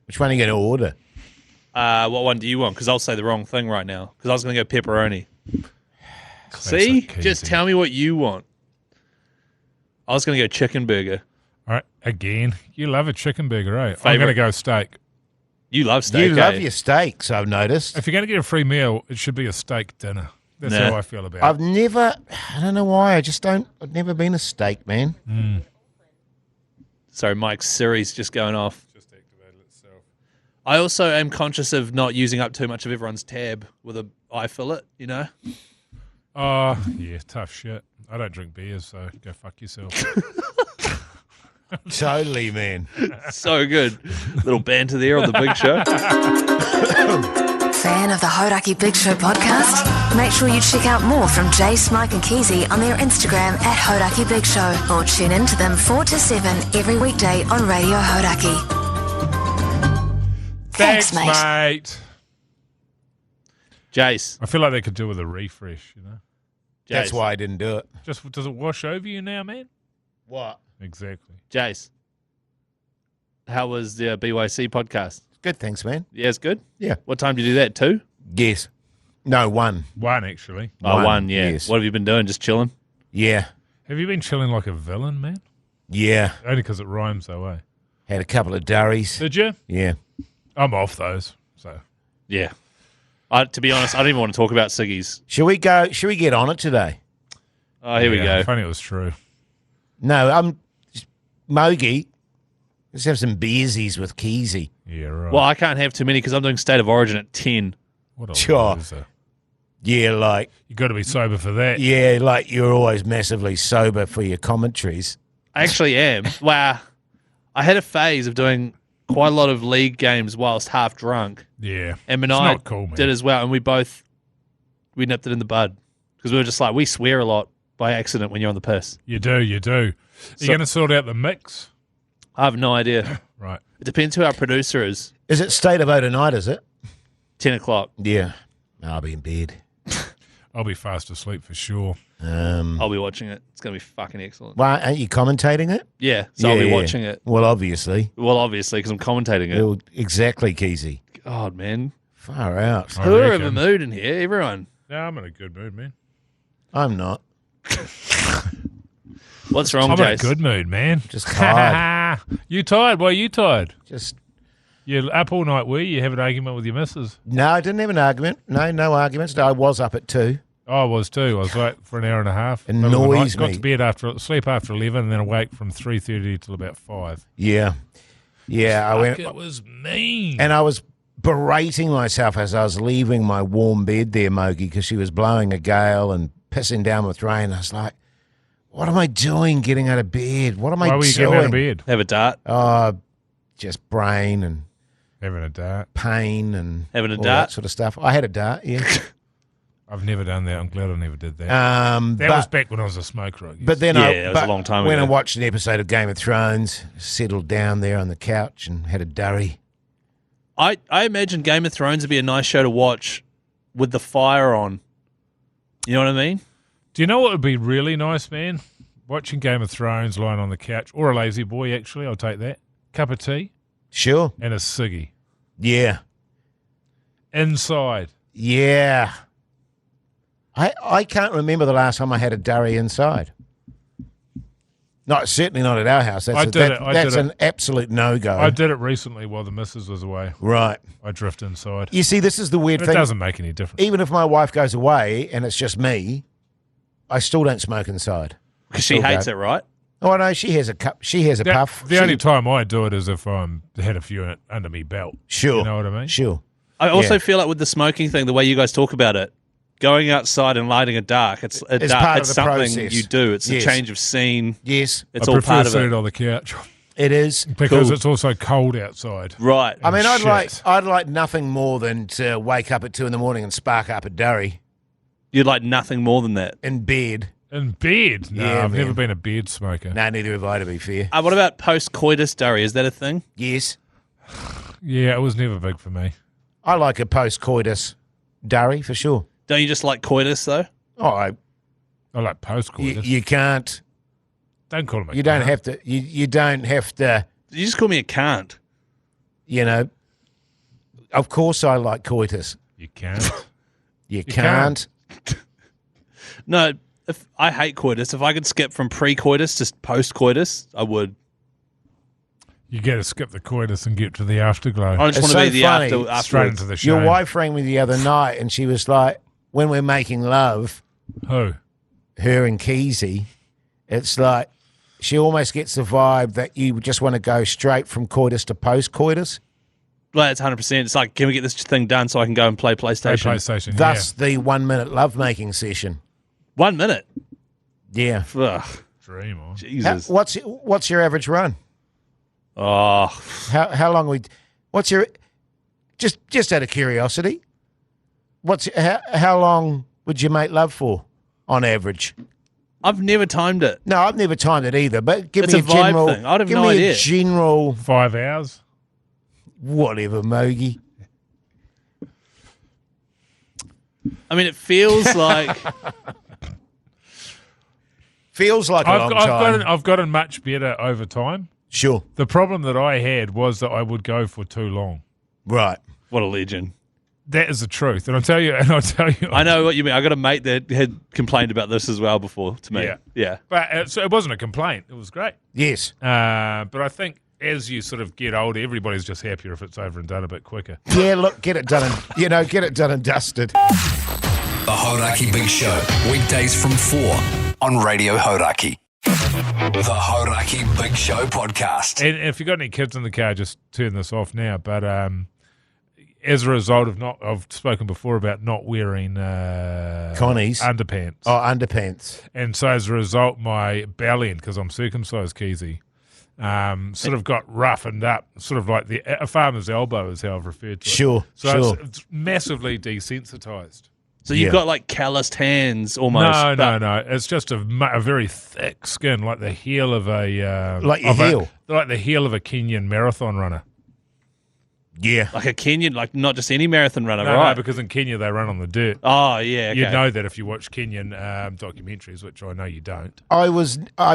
Which one are you going to order? What one do you want? Because I'll say the wrong thing right now. Because I was going to go pepperoni. Classic See? Keezy. Just tell me what you want. I was going to go chicken burger. All right, again, you love a chicken burger, eh? I'm Favourite. going to go steak. You love steak, You love eh? your steaks, I've noticed. If you're going to get a free meal, it should be a steak dinner. That's Nah. how I feel about I've it. never, I don't know why, I've never been a steak man. Sorry, Mike's Siri's just going off. Just activated itself. I also am conscious of not using up too much of everyone's tab with a eye fillet, you know? Oh, yeah, tough shit. I don't drink beers, so go fuck yourself. Totally, man. So good. Little banter there on the big show. Fan of the Hodaki Big Show podcast? Make sure you check out more from Jace, Mike and Keezy on their Instagram at Hodaki Big Show or tune in to them 4 to 7 every weekday on Radio Hodaki. Thanks, mate. Jace. I feel like they could do with a refresh, you know? That's Jace. why I didn't do it. Just does it wash over you now, man? What? Exactly. Jace. How was the BYC podcast? Good, thanks, man. Yeah, it's good? Yeah. What time did you do that? 2? Yes. No, one. One, actually. Oh, one, yeah. yes. What have you been doing? Just chilling? Yeah. Have you been chilling like a villain, man? Yeah. Only because it rhymes, though, eh? Had a couple of durries. Did you? Yeah. I'm off those, so. Yeah. To be honest, I don't even want to talk about ciggies. Should we get on it today? Oh, here we Yeah, go. If only it was true. No, Mogi. Let's have some beersies with Keezy. Yeah, right. Well, I can't have too many because I'm doing State of Origin at 10. What a Sure. loser. Yeah, like You got to be sober for that. yeah, like you're always massively sober for your commentaries. I actually am. Wow. I had a phase of doing quite a lot of league games whilst half drunk. Yeah. And It's Minai not cool, man. did as well. And we nipped it in the bud. Because we were just like, we swear a lot by accident when you're on the piss. You do. You're So- going to sort out the mix? I have no idea. Right. It depends who our producer is. Is it State of O tonight, is it? 10 o'clock. Yeah. I'll be in bed. I'll be fast asleep for sure. I'll be watching it. It's going to be fucking excellent. Well, aren't you commentating it? Yeah, so I'll be Yeah. watching it. Well, obviously. Well, obviously, because I'm commentating it. Well, exactly, Keezy. God, man. Far out. I Who are in reckon. a mood in here? Everyone. No, I'm in a good mood, man. I'm not. What's wrong, I'm in a Jace? good mood, man. Just tired. You tired? Why are you tired? Just You're up all night, were you? You have an argument with your missus? no, I didn't have an argument. No arguments. I was up at 2. I was too. I was awake for an hour and a half. Annoys Middle of the night. Got me. to bed sleep after 11, and then awake from 3:30 till about 5. Yeah. Yeah, I went It was mean. and I was berating myself as I was leaving my warm bed there, Mogi, because she was blowing a gale and pissing down with rain. I was like, what am I doing getting out of bed? What am I Why were you doing? getting out of bed? Have a dart. Oh, just brain and Having a dart. pain and Having a all dart? that sort of stuff. I had a dart, yeah. I've never done that. I'm glad I never did that. that but, was back when I was a smoker, I guess. But then Yeah, I it was a but long time when ago. I watched an episode of Game of Thrones, settled down there on the couch and had a durry. I imagine Game of Thrones would be a nice show to watch with the fire on. You know what I mean? Do you know what would be really nice, man? Watching Game of Thrones, lying on the couch, or a lazy boy, actually. I'll take that. Cup of tea Sure. and a ciggy. Yeah. Inside. Yeah. I can't remember the last time I had a durry inside. Certainly not at our house. That's I did an absolute no-go. I did it recently while the missus was away. Right. I drift inside. You see, this is the weird It thing. doesn't make any difference. Even if my wife goes away and it's just me, I still don't smoke inside. Because she Still hates go. it, right? Oh, no, she has a cup. She has a puff. The She- only time I do it is if I'm had a few under me belt. Sure. You know what I mean? Sure. I also Yeah. feel like with the smoking thing, the way you guys talk about it, going outside and lighting a dark, it's part of the something process. you do. It's Yes. a change of scene. Yes, It's I all prefer part of sitting it. on the couch it is. because Cool. it's also cold outside. Right. I mean, Shit. I'd like nothing more than to wake up at 2 a.m. and spark up a durry You'd like nothing more than that. in bed. In bed? No, Yeah, I've man. never been a bed smoker. No, neither have I, to be fair. What about post-coitus durry? Is that a thing? Yes, Yeah, it was never big for me. I like a post-coitus durry for sure. Don't you just like coitus, though? Oh, I like post-coitus. you can't. Don't call him a You don't cunt. have to. You don't have to. You just call me a can't. you know, of course I like coitus. You can't. You can't. can't. No, if I hate coitus. If I could skip from pre-coitus to post-coitus, I would. You got to skip the coitus and get to the afterglow. I just It's want to so be the funny. after. Straight into the show. Your wife rang me the other night and she was like, when we're making love, Who? her and Keezy, it's like she almost gets the vibe that you just want to go straight from coitus to post-coitus. Well, it's 100%. It's like, can we get this thing done so I can go and play Play PlayStation? PlayStation. Thus the 1 minute lovemaking session. 1 minute. Yeah. Ugh, Yeah. Dream on. Jesus. What's your average run? Oh, How long what's your just out of curiosity? How long would you make love for on average? I've never timed it. No, I've never timed it either, but give It's me a a vibe general thing. I'd have give no me idea. a general 5 hours. whatever, Mogi. I mean, it feels like Feels like a long time. I've gotten much better over time. Sure. The problem that I had was that I would go for too long. Right. what a legend. That is the truth, and I'll tell you. I know what you mean. I got a mate that had complained about this as well before to me. Yeah. But so it wasn't a complaint. It was great. Yes. But I think as you sort of get older, everybody's just happier if it's over and done a bit quicker. Yeah, look, get it done and get it done and dusted. The Hauraki Big Show, weekdays from 4 on Radio Hauraki. The Hauraki Big Show podcast. And if you've got any kids in the car, just turn this off now. But as a result of I've spoken before about not wearing Connies. underpants. Oh, underpants. And so as a result, my belly, because I'm circumcised, Keezy, sort of got roughened up, sort of like a farmer's elbow is how I've referred to it. Sure, So sure. it's massively desensitized. So you've Yeah. got like calloused hands almost. No. It's just a very thick skin, like the heel of a Like your of a- heel? like the heel of a Kenyan marathon runner. Yeah. Like a Kenyan, like not just any marathon runner, No, right? because in Kenya they run on the dirt. Oh, yeah. Okay. You'd know that if you watch Kenyan documentaries, which I know you don't, I've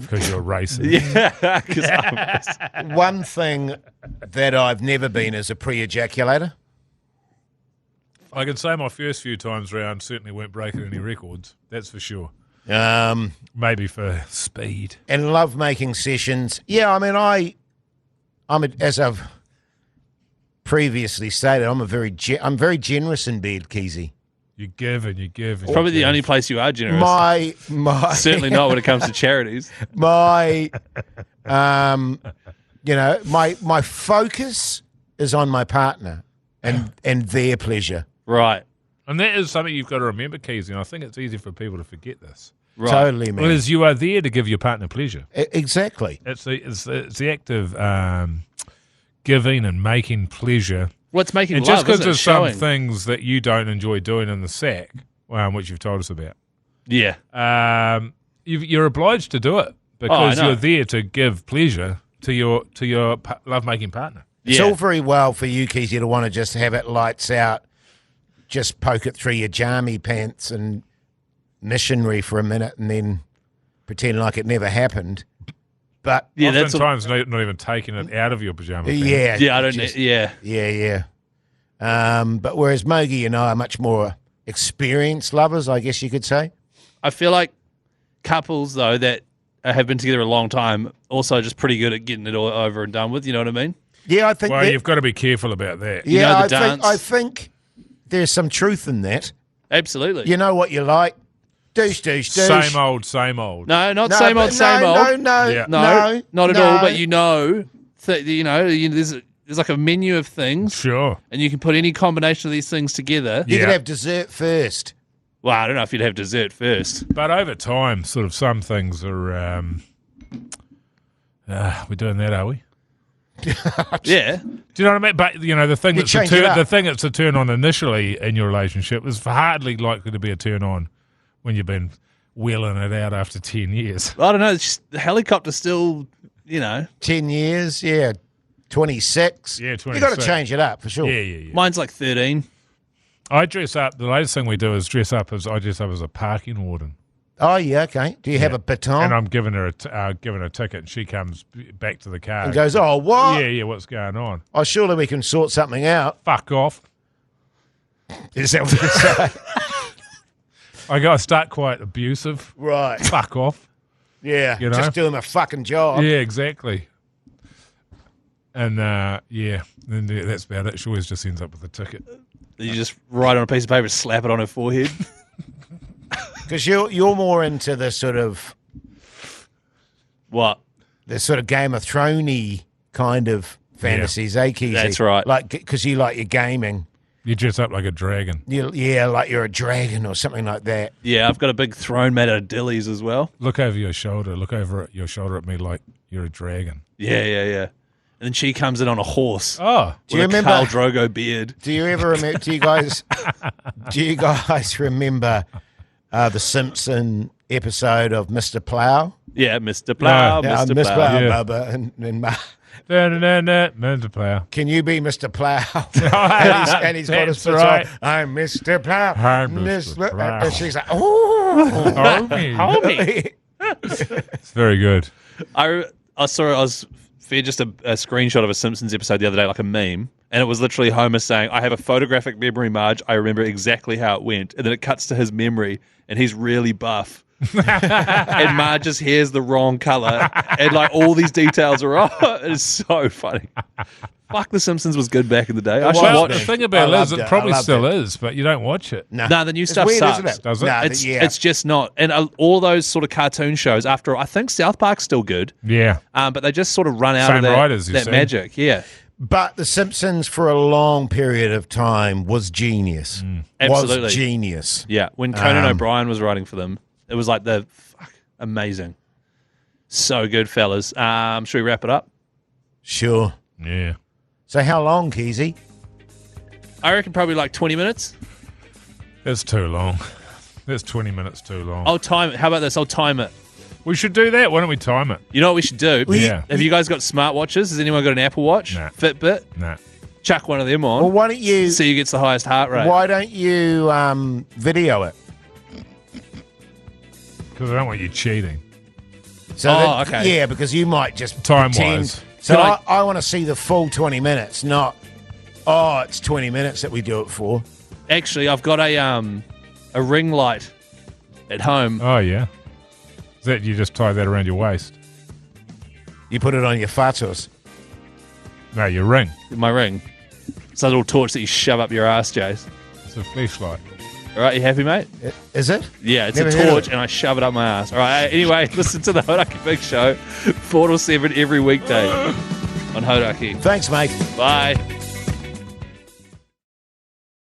because you're racist. Yeah. 'Cause I'm- one thing that I've never been is a pre-ejaculator. I can say my first few times round certainly weren't breaking any records. That's for sure. Maybe for speed. And love-making sessions. Yeah, I mean, as I've previously stated, I'm very generous in bed, Keezy. You give and you give. And probably you the give. only place you are generous. My Certainly not when it comes to charities. my my focus is on my partner and their pleasure. Right. And that is something you've got to remember, Keezy, and I think it's easy for people to forget this. Right. Totally, man. Well, as you are there to give your partner pleasure. Exactly. It's the act of giving and making pleasure. What's making And love, just because isn't it? there's some Showing. things that you don't enjoy doing in the sack, which you've told us about, Yeah. you're obliged to do it because know. you're there to give pleasure to your love-making partner. It's Yeah. all very well for you, Keezy, to want to just have it lights out, just poke it through your jammy pants and missionary for a minute and then pretend like it never happened. But Yeah, that's Oftentimes not even taking it out of your pajama pants. yeah, yeah, I don't just- yeah. Yeah. But whereas Mogi and I are much more experienced lovers, I guess you could say. I feel like couples though that have been together a long time also just pretty good at getting it all over and done with, you know what I mean? Yeah, I think. Well, that- you've got to be careful about that. You yeah, know the dance. I think there's some truth in that. Absolutely. You know what you like. Douche. Same old. No, not No, same but old, same no, old. No, Yeah. No, not at no. all. But you know, there's like a menu of things, Sure. and you can put any combination of these things together. You Yeah. could have dessert first. Well, I don't know if you'd have dessert first. But over time, sort of some things are. We're doing that, are we? Yeah, Do you know what I mean? But the thing You that's a change it turn, up. the thing that's a turn on initially in your relationship is hardly likely to be a turn on when you've been wheeling it out after 10 years. I don't know. It's just, the helicopter still, 10 years, yeah. 26. Yeah, You got 26. to change it up for sure. Yeah. mine's like 13. I dress up. The latest thing we do is I dress up as a parking warden. Oh, yeah, okay. Do you have a baton? And I'm giving her a ticket, and she comes back to the car and goes, oh, what? Yeah, what's going on? Oh, surely we can sort something out. Fuck off. Is that what you say? I start quite abusive. Right. Fuck off. Yeah. You know? Just doing my fucking job. Yeah, exactly. And then that's about it. She always just ends up with a ticket. You just write on a piece of paper and slap it on her forehead. Because you're more into the sort of What? the sort of Game of Thrones-y kind of fantasies, eh, Keezy? That's right. Like, because you like your gaming. You dress up like a dragon. Yeah, like you're a dragon or something like that. Yeah, I've got a big throne made out of dillies as well. Look over your shoulder. Look over your shoulder at me like you're a dragon. Yeah. And then she comes in on a horse. Oh, Do you with a remember? Khal Drogo beard. Do you ever remember? Do you guys remember the Simpson episode of Mr. Plow? Yeah, Mr. Plow, No. Mr. Miss Plow. Yeah. Bubba, and Mr. Plow. can you be Mr. Plow? Oh, and he's got his that's foot right. on. I'm Mr. Plow. I'm Mr. Plow. And she's like, oh, Homie. It's very good. I was fed just a screenshot of a Simpsons episode the other day, like a meme, and it was literally Homer saying, I have a photographic memory, Marge. I remember exactly how it went. And then it cuts to his memory, and he's really buff. And Marge's hair's the wrong colour, and like all these details are off. It's so funny. Fuck, The Simpsons was good back in the day. I should Well, watch the it. thing about it is, loved it it. probably I loved still it. is, but you don't watch it. No, the new It's stuff weird, sucks. isn't it? Does it? No, It's just not. And all those sort of cartoon shows, after I think South Park's still good, Yeah. but they just sort of run out Same of that, writers, you see. magic. Yeah, But The Simpsons, for a long period of time, was genius. Absolutely. Was genius. yeah. When Conan O'Brien was writing for them, it was like amazing. So good, fellas. Should we wrap it up? Sure. Yeah. So how long, Keezy? I reckon probably like 20 minutes. That's too long. That's 20 minutes too long. I'll time it. How about this? I'll time it. We should do that. Why don't we time it? You know what we should do? Yeah. Have you guys got smartwatches? Has anyone got an Apple Watch? Nah. Fitbit? Nah. Chuck one of them on. Well, why don't you See who gets the highest heart rate. Why don't you video it? Because I don't want you cheating. So okay. Yeah, because you might just Time-wise. pretend. So Can I want to see the full 20 minutes, not it's 20 minutes that we do it for. Actually, I've got a ring light at home. Oh, yeah. Is that you just tie that around your waist? You put it on your fatos. No, your ring. My ring. It's a little torch that you shove up your ass, Jace. It's a flashlight. All right, you happy, mate? Is it? Yeah, it's Never a heard of torch, it. and I shove it up my ass. All right, anyway, listen to the Hodaki Big Show, 4 to 7 every weekday on Hodaki. Thanks, mate. Bye.